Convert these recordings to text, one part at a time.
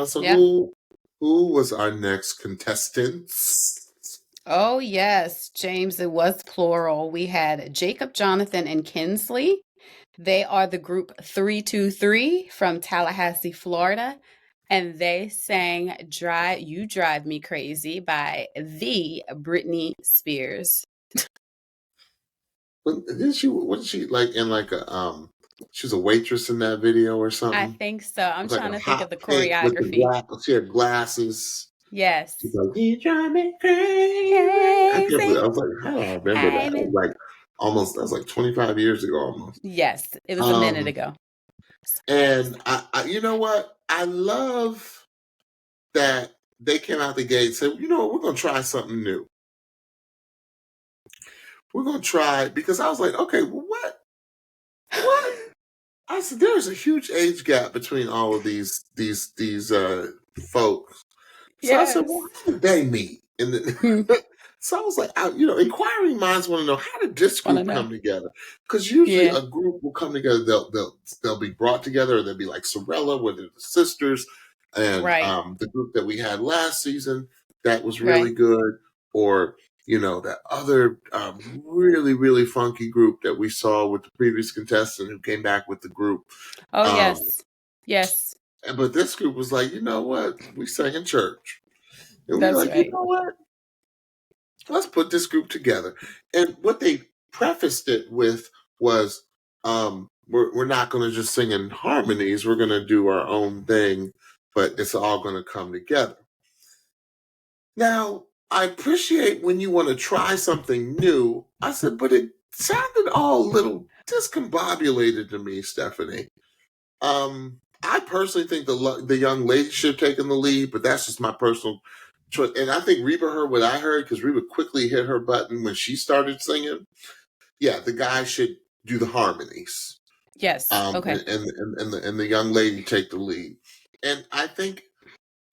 So Yep. who was our next contestants? Oh, yes, James, it was plural. We had Jacob, Jonathan, and Kinsley. They are the group 323 from Tallahassee, Florida, and they sang You Drive Me Crazy by the Britney Spears. Wasn't she like in like a she was a waitress in that video or I something? think so. I'm It was like trying a to think of hot the pink with the choreography. glass. She had glasses. She's Yes. like, "You drive me crazy." I can't believe. Crazy. I was like, how do I remember that? I'm It was in. like almost. That was like 25 years ago, almost. Yes, it was a minute Um, ago. and you know what? I love that they came out the gate and said, you know what, we're gonna try something new. We're gonna try because I was like, okay, well, what? I said there's a huge age gap between all of these folks. So I said, well, Yes. how did they meet? And Hmm. then, so I was like, inquiring minds want to know, how did this Want to group know? come together? Because usually Yeah. a group will come together, they'll be brought together, or they'll be like Sorella, where they're the sisters, and Right. the group that we had last season that was really Right. good, or that other really, really funky group that we saw with the previous contestant who came back with the group. Oh, Um, yes. Yes. but this group was like, you know what? We sang in church. And we were That's like, you right. know what? Let's put this group together. And what they prefaced it with was, we're not going to just sing in harmonies. We're going to do our own thing, but it's all going to come together. Now, I appreciate when you want to try something new. I said, but it sounded all a little discombobulated to me, Stephanie. I personally think the young lady should have taken the lead, but that's just my personal choice. And I think Reba heard what I heard because Reba quickly hit her button when she started singing. Yeah, the guy should do the harmonies, Yes. Okay. and the young lady take the lead. And I think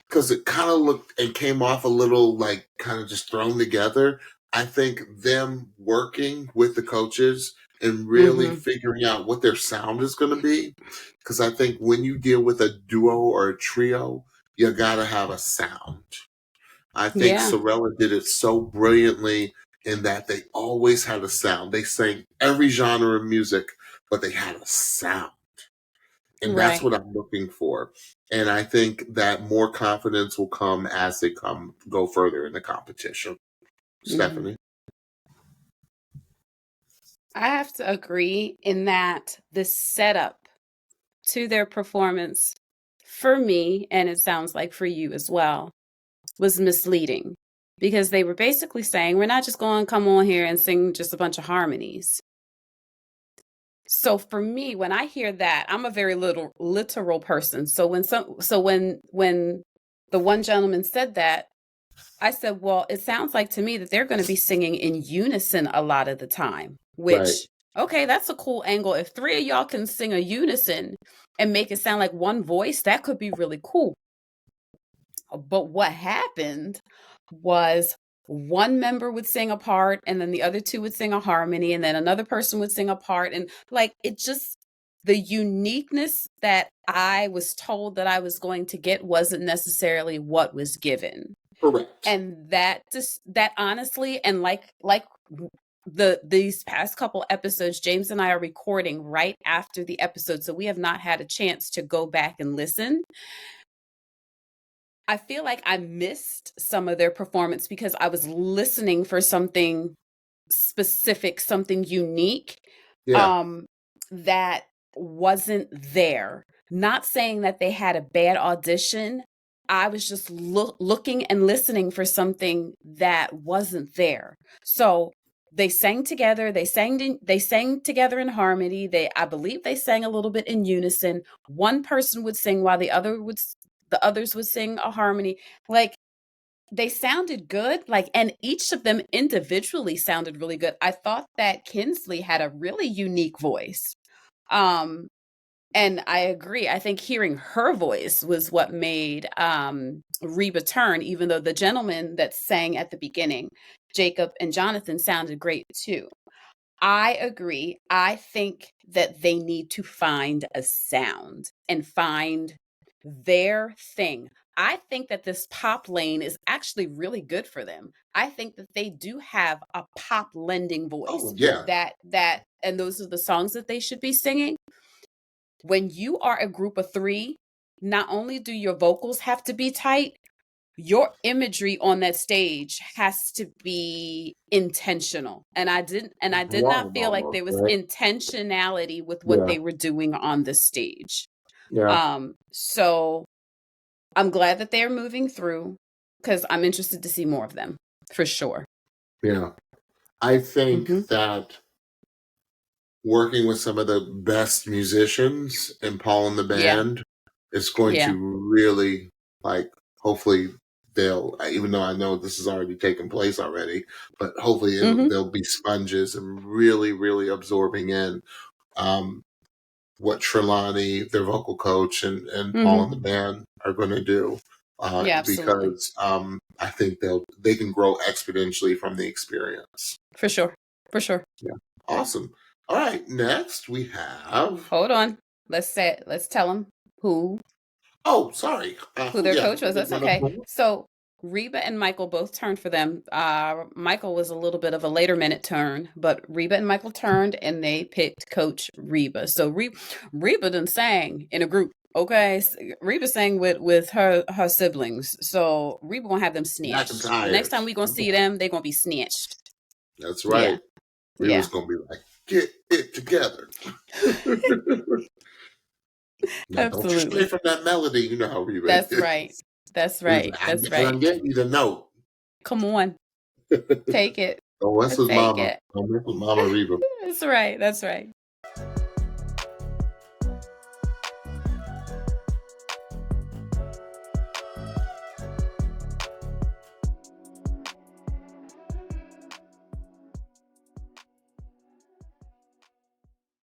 because it kind of looked and came off a little like kind of just thrown together. I think them working with the coaches and really Mm-hmm. figuring out what their sound is going to be. Because I think when you deal with a duo or a trio, you got to have a sound. I think Yeah. Sorella did it so brilliantly in that they always had a sound. They sang every genre of music, but they had a sound. And that's Right. what I'm looking for. And I think that more confidence will come as they go further in the competition. Mm-hmm. Stephanie. I have to agree in that the setup to their performance for me, and it sounds like for you as well, was misleading because they were basically saying, we're not just going to come on here and sing just a bunch of harmonies. So for me, when I hear that, I'm a very literal person. So when the one gentleman said that, I said, well, it sounds like to me that they're going to be singing in unison a lot of the time, Right. which, okay, that's a cool angle. If three of y'all can sing a unison and make it sound like one voice, that could be really cool. But what happened was one member would sing a part and then the other two would sing a harmony and then another person would sing a part. And like it just, the uniqueness that I was told that I was going to get wasn't necessarily what was given. Correct. And that honestly, and like these past couple episodes, James and I are recording right after the episode, so we have not had a chance to go back and listen. I feel like I missed some of their performance because I was listening for something specific, something unique, Yeah. um, that wasn't there. Not saying that they had a bad audition. I was just looking and listening for something that wasn't there. So they sang together. They sang together in harmony. I believe they sang a little bit in unison. One person would sing while the others would sing a harmony. Like they sounded good, like, and each of them individually sounded really good. I thought that Kinsley had a really unique voice. Um, and I agree. I think hearing her voice was what made Reba turn, even though the gentleman that sang at the beginning, Jacob and Jonathan, sounded great too. I agree. I think that they need to find a sound and find their thing. I think that this pop lane is actually really good for them. I think that they do have a pop lending voice Oh yeah. that and those are the songs that they should be singing. When you are a group of 3, not only do your vocals have to be tight, your imagery on that stage has to be intentional. And I did not Wrong feel like almost, there was right? intentionality with what Yeah. they were doing on the stage. Yeah. So I'm glad that they're moving through because I'm interested to see more of them for sure. Yeah. I Hmm. think that working with some of the best musicians and Paul and the Yeah, band is going yeah. to really, like, hopefully they'll, even though I know this has already taken place already, but hopefully Hmm. they'll be sponges and really, really absorbing in um, what Trelawney, their vocal coach, and Paul Hmm. and the band are going to do. Yeah, absolutely. Because I think they can grow exponentially from the experience. For sure. For sure. Yeah, awesome. All right, next we have. Hold on. Let's tell them who Oh, sorry. who their Yeah, coach was. That's okay. So Reba and Michael both turned for them. Michael was a little bit of a later minute turn, but Reba and Michael turned and they picked Coach Reba. So Reba done sang in a group. Okay, Reba sang with her siblings. So Reba gonna have them Black and snatched. The next tired. time we gonna see them, they gonna be snatched. That's Yeah, right. We was yeah, gonna be like, get it together. Now, don't you stray absolutely. from that melody. You know how Reba That's right. is. That's Reba's right. like, That's I right. get you the note. Come on, take it. Don't mess with Take mama. it. Don't mess with Mama Reba. That's right. That's right.